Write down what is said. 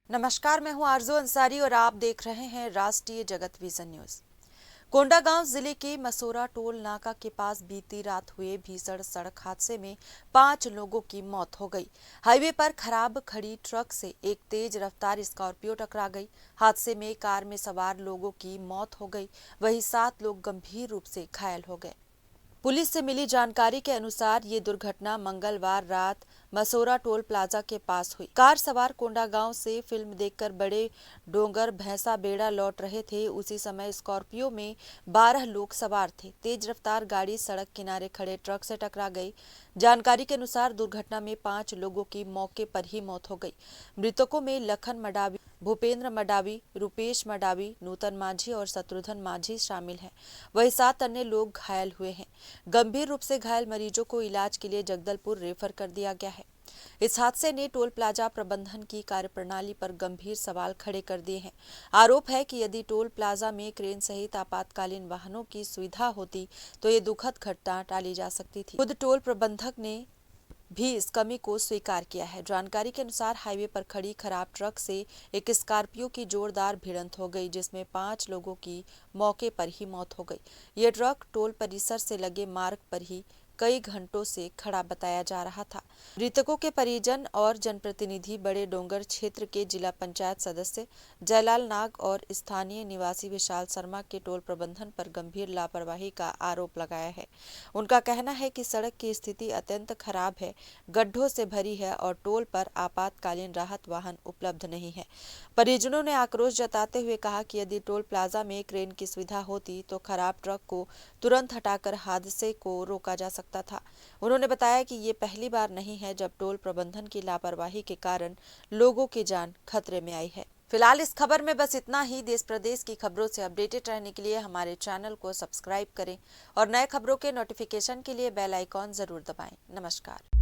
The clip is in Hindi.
नमस्कार, मैं हूं आरजू अंसारी और आप देख रहे हैं राष्ट्रीय जगत विजन न्यूज। कोंडागांव जिले के मसोरा टोल नाका के पास बीती रात हुए भीषण सड़क हादसे में 5 लोगों की मौत हो गई। हाईवे पर खराब खड़ी ट्रक से एक तेज रफ्तार स्कॉर्पियो टकरा गई। हादसे में कार में सवार लोगों की मौत हो गई, वहीं 7 लोग गंभीर रूप से घायल हो गए। पुलिस से मिली जानकारी के अनुसार ये दुर्घटना मंगलवार रात मसोरा टोल प्लाजा के पास हुई। कार सवार कोंडागांव से फिल्म देखकर बड़े डोंगर भैंसा बेड़ा लौट रहे थे। उसी समय स्कॉर्पियो में 12 लोग सवार थे। तेज रफ्तार गाड़ी सड़क किनारे खड़े ट्रक से टकरा गई। जानकारी के अनुसार दुर्घटना में 5 लोगों की मौके पर ही मौत हो गई। मृतकों में लखन मडावी, भूपेंद्र मडावी, रूपेश मडावी, नूतन माझी और शत्रुघ्न माझी शामिल हैं। वही 7 अन्य लोग घायल हुए हैं। गंभीर रूप से घायल मरीजों को इलाज के लिए जगदलपुर रेफर कर दिया गया है। इस हादसे ने टोल प्लाजा प्रबंधन की कार्यप्रणाली पर गंभीर सवाल खड़े कर दिए हैं। आरोप है कि यदि टोल प्लाजा में क्रेन सहित आपातकालीन वाहनों की सुविधा होती तो ये दुखद घटना टाली जा सकती थी। खुद टोल प्रबंधक ने भी इस कमी को स्वीकार किया है। जानकारी के अनुसार हाईवे पर खड़ी खराब ट्रक से एक स्कॉर्पियो की जोरदार भिड़ंत हो गई, जिसमें 5 लोगों की मौके पर ही मौत हो गई। ये ट्रक टोल परिसर से लगे मार्ग पर ही कई घंटों से खड़ा बताया जा रहा था। मृतकों के परिजन और जनप्रतिनिधि बड़े डोंगर क्षेत्र के जिला पंचायत सदस्य जयलाल नाग और स्थानीय निवासी विशाल शर्मा के टोल प्रबंधन पर गंभीर लापरवाही का आरोप लगाया है। उनका कहना है कि सड़क की स्थिति अत्यंत खराब है, गड्ढों से भरी है और टोल पर आपातकालीन राहत वाहन उपलब्ध नहीं है। परिजनों ने आक्रोश जताते हुए कहा कि यदि टोल प्लाजा में क्रेन की सुविधा होती तो खराब ट्रक को तुरंत हटाकर हादसे को रोका जा सकता था। उन्होंने बताया कि ये पहली बार नहीं है जब टोल प्रबंधन की लापरवाही के कारण लोगों की जान खतरे में आई है। फिलहाल इस खबर में बस इतना ही। देश प्रदेश की खबरों से अपडेटेड रहने के लिए हमारे चैनल को सब्सक्राइब करें और नए खबरों के नोटिफिकेशन के लिए बेल आइकॉन जरूर दबाएं। नमस्कार।